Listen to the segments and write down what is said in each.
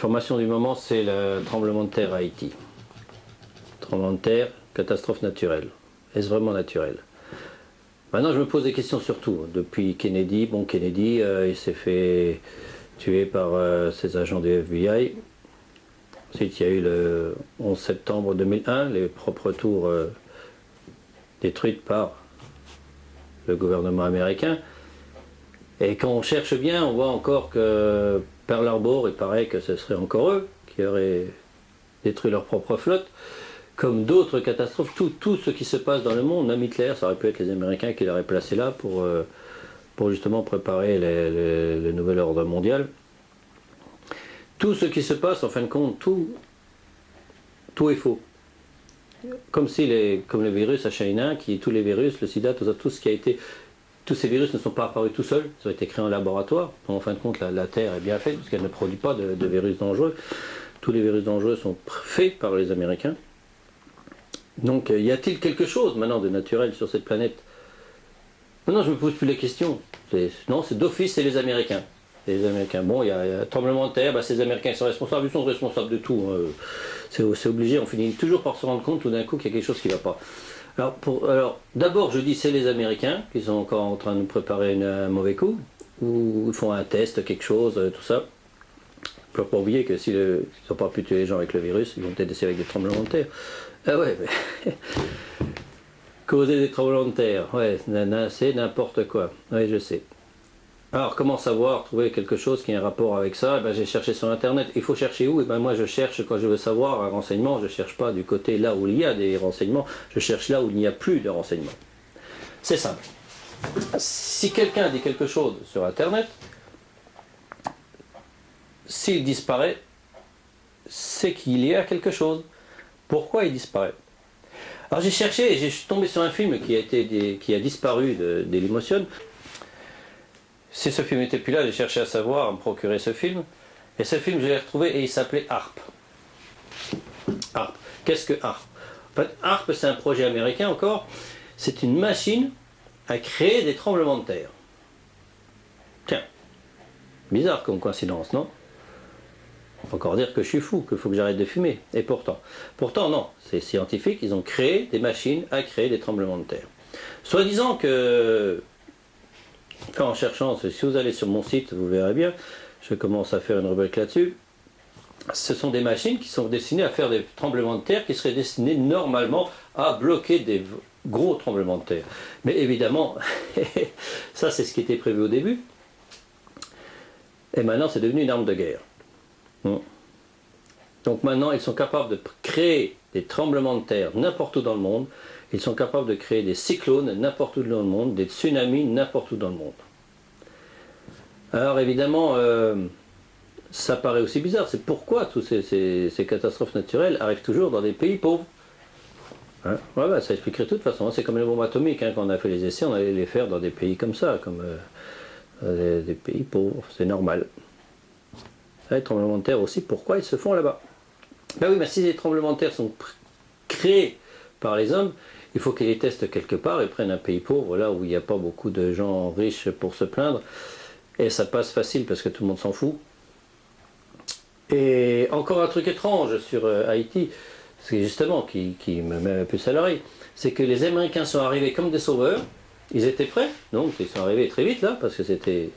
L'information du moment, c'est le tremblement de terre à Haïti. Tremblement de terre, catastrophe naturelle. Est-ce vraiment naturel? Maintenant, je me pose des questions surtout. Depuis Kennedy, Kennedy, il s'est fait tuer par ses agents du FBI. Ensuite, il y a eu le 11 septembre 2001, les propres tours détruites par le gouvernement américain. Et quand on cherche bien, on voit encore que Pearl Harbor, il paraît que ce serait encore eux qui auraient détruit leur propre flotte. Comme d'autres catastrophes, tout ce qui se passe dans le monde, même Hitler, ça aurait pu être les Américains qui l'auraient placé là pour justement préparer le nouvel ordre mondial. Tout ce qui se passe, en fin de compte, tout est faux. Comme le virus H1N1, tous les virus, le sida, tout ce qui a été... Tous ces virus ne sont pas apparus tout seuls, ils ont été créés en laboratoire. En fin de compte, la Terre est bien faite, parce qu'elle ne produit pas de virus dangereux. Tous les virus dangereux sont faits par les Américains. Donc, y a-t-il quelque chose maintenant de naturel sur cette planète? Maintenant, je ne me pose plus la question. Non, c'est d'office, c'est les Américains. Les Américains. Bon, il y a un tremblement de terre, c'est les Américains qui sont responsables, ils sont responsables de tout. C'est obligé, on finit toujours par se rendre compte tout d'un coup qu'il y a quelque chose qui ne va pas. Alors d'abord, je dis c'est les Américains qui sont encore en train de nous préparer un mauvais coup, ou ils font un test, quelque chose, tout ça. Il ne faut pas oublier que s'ils n'ont pas pu tuer les gens avec le virus, ils vont peut-être essayer avec des tremblements de terre. Ah ouais, mais causer des tremblements de terre, ouais, c'est n'importe quoi. Oui, je sais. Alors, comment savoir, trouver quelque chose qui a un rapport avec ça? J'ai cherché sur Internet. Il faut chercher où? Moi, je cherche, quand je veux savoir un renseignement, je ne cherche pas du côté là où il y a des renseignements, je cherche là où il n'y a plus de renseignements. C'est simple. Si quelqu'un dit quelque chose sur Internet, s'il disparaît, c'est qu'il y a quelque chose. Pourquoi il disparaît? Alors, j'ai cherché et je suis tombé sur un film qui a disparu de Dailymotion. Si ce film n'était plus là, j'ai cherché à savoir, à me procurer ce film. Et ce film, je l'ai retrouvé et il s'appelait HAARP. HAARP. Qu'est-ce que HAARP? En fait, HAARP, c'est un projet américain encore. C'est une machine à créer des tremblements de terre. Tiens, bizarre comme coïncidence, non? On peut encore dire que je suis fou, qu'il faut que j'arrête de fumer. Et pourtant non, c'est scientifique, ils ont créé des machines à créer des tremblements de terre. Soi-disant que... en cherchant, si vous allez sur mon site, vous verrez bien, je commence à faire une rubrique là-dessus. Ce sont des machines qui sont destinées à faire des tremblements de terre qui seraient destinés normalement à bloquer des gros tremblements de terre. Mais évidemment, ça c'est ce qui était prévu au début. Et maintenant c'est devenu une arme de guerre. Donc maintenant ils sont capables de créer des tremblements de terre n'importe où dans le monde. Ils sont capables de créer des cyclones n'importe où dans le monde, des tsunamis n'importe où dans le monde. Alors évidemment, ça paraît aussi bizarre. C'est pourquoi toutes ces catastrophes naturelles arrivent toujours dans des pays pauvres. Hein? Ouais, ça expliquerait de toute façon. C'est comme les bombes atomiques. Quand on a fait les essais, on allait les faire dans des pays comme ça, comme des pays pauvres. C'est normal. Les tremblements de terre aussi, pourquoi ils se font là-bas? Ben oui, mais si les tremblements de terre sont créés par les hommes, il faut qu'ils les testent quelque part et prennent un pays pauvre, là où il n'y a pas beaucoup de gens riches pour se plaindre. Et ça passe facile parce que tout le monde s'en fout. Et encore un truc étrange sur Haïti, c'est justement qui me met un peu à l'oreille, c'est que les Américains sont arrivés comme des sauveurs, ils étaient prêts, donc ils sont arrivés très vite là, parce que c'était...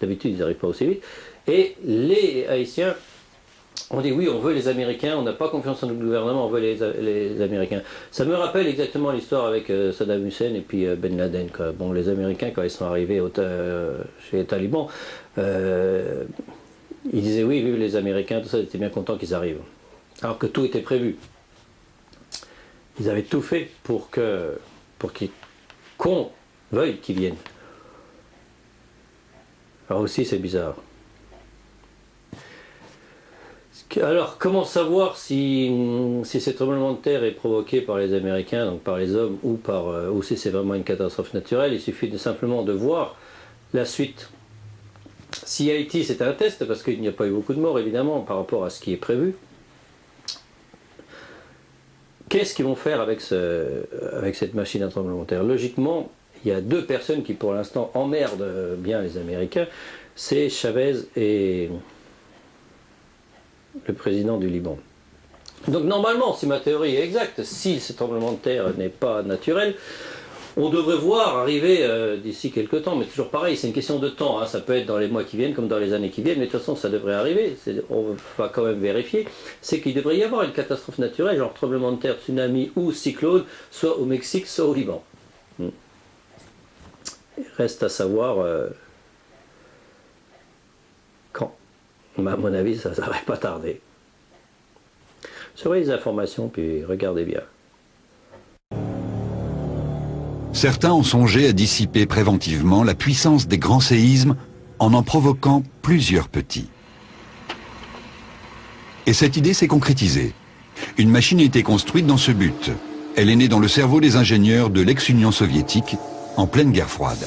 D'habitude ils n'arrivent pas aussi vite. Et les Haïtiens ont dit oui, on veut les Américains, on n'a pas confiance en notre gouvernement, on veut les Américains. Ça me rappelle exactement l'histoire avec Saddam Hussein et puis Ben Laden. Quoi. Bon, les Américains, quand ils sont arrivés chez les talibans, ils disaient oui, vive les Américains, tout ça, ils étaient bien contents qu'ils arrivent. Alors que tout était prévu. Ils avaient tout fait pour qu'on veuille qu'ils viennent. Alors aussi, c'est bizarre. Alors, comment savoir si ce tremblement de terre est provoqué par les Américains, donc par les hommes, ou si c'est vraiment une catastrophe naturelle? Il suffit simplement de voir la suite. Si Haïti, c'est un test, parce qu'il n'y a pas eu beaucoup de morts, évidemment, par rapport à ce qui est prévu, qu'est-ce qu'ils vont faire avec cette machine à tremblement de terre? Logiquement, il y a deux personnes qui, pour l'instant, emmerdent bien les Américains, c'est Chavez et le président du Liban. Donc normalement, si ma théorie est exacte, si ce tremblement de terre n'est pas naturel, on devrait voir arriver d'ici quelques temps, mais toujours pareil, c'est une question de temps, hein. Ça peut être dans les mois qui viennent comme dans les années qui viennent, mais de toute façon ça devrait arriver, on va quand même vérifier, c'est qu'il devrait y avoir une catastrophe naturelle, genre tremblement de terre, tsunami ou cyclone, soit au Mexique, soit au Liban. Il reste à savoir quand. Mais à mon avis, ça ne devrait pas tarder. Surveillez les informations, puis regardez bien. Certains ont songé à dissiper préventivement la puissance des grands séismes en provoquant plusieurs petits. Et cette idée s'est concrétisée. Une machine a été construite dans ce but. Elle est née dans le cerveau des ingénieurs de l'ex-Union soviétique en pleine guerre froide.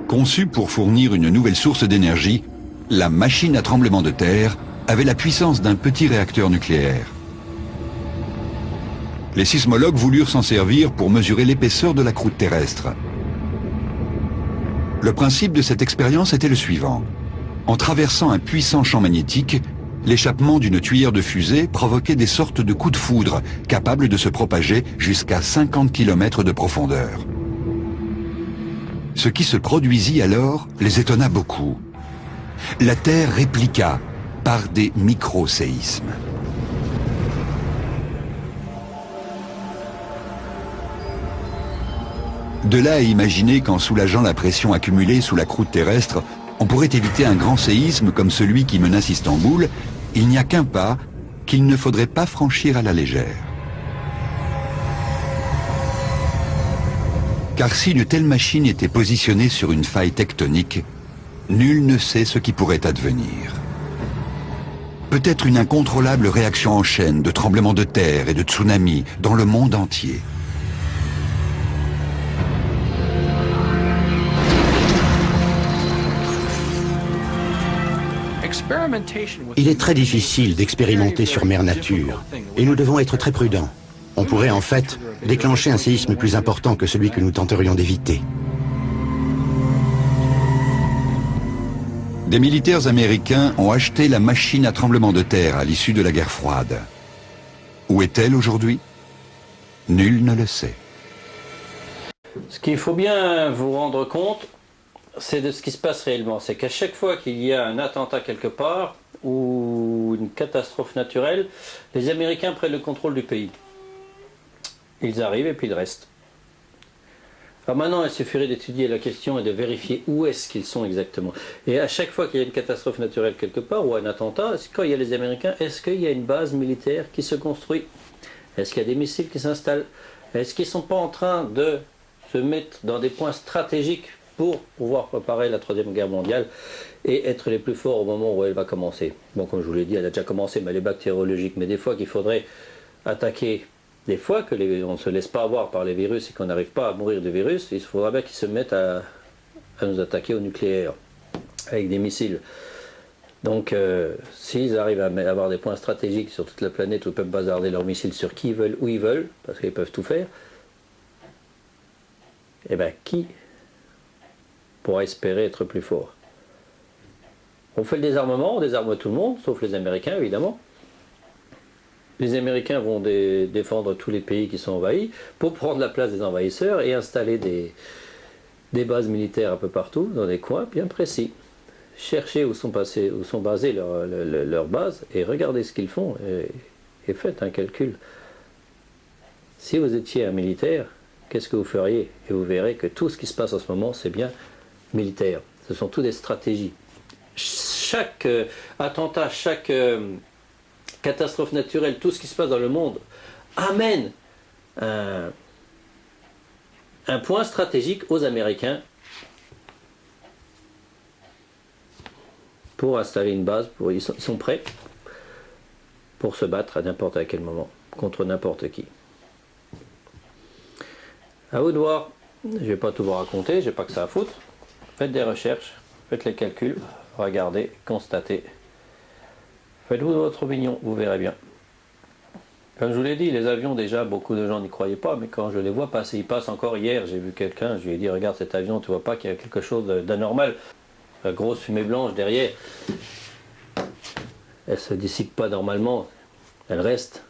Conçue pour fournir une nouvelle source d'énergie, la machine à tremblement de terre avait la puissance d'un petit réacteur nucléaire. Les sismologues voulurent s'en servir pour mesurer l'épaisseur de la croûte terrestre. Le principe de cette expérience était le suivant. En traversant un puissant champ magnétique, l'échappement d'une tuyère de fusée provoquait des sortes de coups de foudre capables de se propager jusqu'à 50 km de profondeur. Ce qui se produisit alors les étonna beaucoup. La Terre répliqua par des micro-séismes. De là à imaginer qu'en soulageant la pression accumulée sous la croûte terrestre, on pourrait éviter un grand séisme comme celui qui menace Istanbul, il n'y a qu'un pas qu'il ne faudrait pas franchir à la légère. Car si une telle machine était positionnée sur une faille tectonique, nul ne sait ce qui pourrait advenir. Peut-être une incontrôlable réaction en chaîne de tremblements de terre et de tsunamis dans le monde entier. Il est très difficile d'expérimenter sur mère nature, et nous devons être très prudents. On pourrait en fait déclencher un séisme plus important que celui que nous tenterions d'éviter. Des militaires américains ont acheté la machine à tremblement de terre à l'issue de la guerre froide. Où est-elle aujourd'hui? Nul ne le sait. Ce qu'il faut bien vous rendre compte, c'est de ce qui se passe réellement. C'est qu'à chaque fois qu'il y a un attentat quelque part ou une catastrophe naturelle, les Américains prennent le contrôle du pays. Ils arrivent et puis ils restent. Alors maintenant, il suffirait d'étudier la question et de vérifier où est-ce qu'ils sont exactement. Et à chaque fois qu'il y a une catastrophe naturelle quelque part ou un attentat, quand il y a les Américains, est-ce qu'il y a une base militaire qui se construit? Est-ce qu'il y a des missiles qui s'installent? Est-ce qu'ils ne sont pas en train de se mettre dans des points stratégiques pour pouvoir préparer la Troisième Guerre mondiale et être les plus forts au moment où elle va commencer? Bon, comme je vous l'ai dit, elle a déjà commencé, mais les bactériologiques, mais des fois qu'il faudrait attaquer, des fois qu'on ne se laisse pas avoir par les virus et qu'on n'arrive pas à mourir du virus, il faudra bien qu'ils se mettent à nous attaquer au nucléaire, avec des missiles. Donc, s'ils arrivent à avoir des points stratégiques sur toute la planète où ils peuvent bazarder leurs missiles sur qui ils veulent, où ils veulent, parce qu'ils peuvent tout faire, eh bien, qui pourra espérer être plus fort? On fait le désarmement, on désarme tout le monde, sauf les Américains, évidemment. Les Américains vont défendre tous les pays qui sont envahis pour prendre la place des envahisseurs et installer des bases militaires un peu partout, dans des coins bien précis. Cherchez où sont basées leurs bases et regardez ce qu'ils font et faites un calcul. Si vous étiez un militaire, qu'est-ce que vous feriez? Et vous verrez que tout ce qui se passe en ce moment, c'est bien militaire. Ce sont toutes des stratégies. Chaque attentat, chaque catastrophe naturelle, tout ce qui se passe dans le monde amène un point stratégique aux Américains pour installer une base. Ils sont prêts pour se battre à n'importe quel moment contre n'importe qui. À vous de voir. Je ne vais pas tout vous raconter, j'ai pas que ça à foutre. Faites des recherches, faites les calculs, regardez, constatez. Faites-vous votre opinion, vous verrez bien. Comme je vous l'ai dit, les avions déjà, beaucoup de gens n'y croyaient pas, mais quand je les vois passer, ils passent encore hier, j'ai vu quelqu'un, je lui ai dit regarde cet avion, tu vois pas qu'il y a quelque chose d'anormal. La grosse fumée blanche derrière, elle se dissipe pas normalement, elle reste.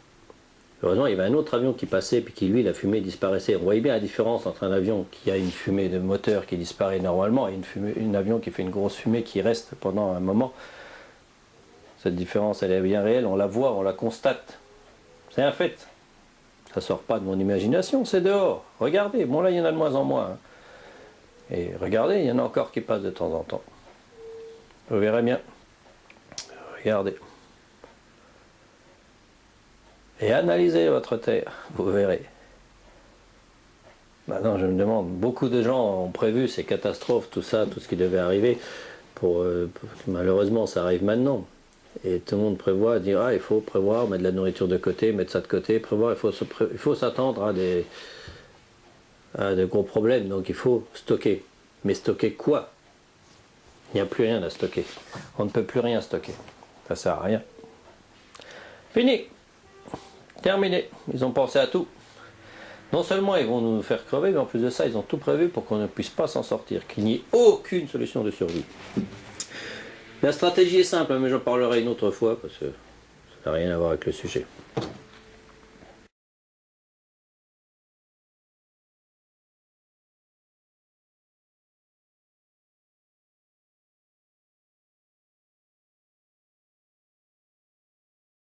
Heureusement, il y avait un autre avion qui passait, puis qui lui, la fumée disparaissait. On voyait bien la différence entre un avion qui a une fumée de moteur qui disparaît normalement et un avion qui fait une grosse fumée qui reste pendant un moment. Cette différence, elle est bien réelle, on la voit, on la constate. C'est un fait. Ça ne sort pas de mon imagination, c'est dehors. Regardez, bon là il y en a de moins en moins. Hein. Et regardez, il y en a encore qui passent de temps en temps. Vous verrez bien. Regardez. Et analysez votre terre, vous verrez. Maintenant je me demande, beaucoup de gens ont prévu ces catastrophes, tout ça, tout ce qui devait arriver. Malheureusement ça arrive maintenant. Et tout le monde prévoit, dire ah il faut prévoir, mettre de la nourriture de côté, mettre ça de côté, prévoir, il faut s'attendre à de gros problèmes, donc il faut stocker. Mais stocker quoi? Il n'y a plus rien à stocker. On ne peut plus rien stocker. Ça sert à rien. Fini. Terminé. Ils ont pensé à tout. Non seulement ils vont nous faire crever, mais en plus de ça, ils ont tout prévu pour qu'on ne puisse pas s'en sortir, qu'il n'y ait aucune solution de survie. La stratégie est simple, mais j'en parlerai une autre fois parce que ça n'a rien à voir avec le sujet.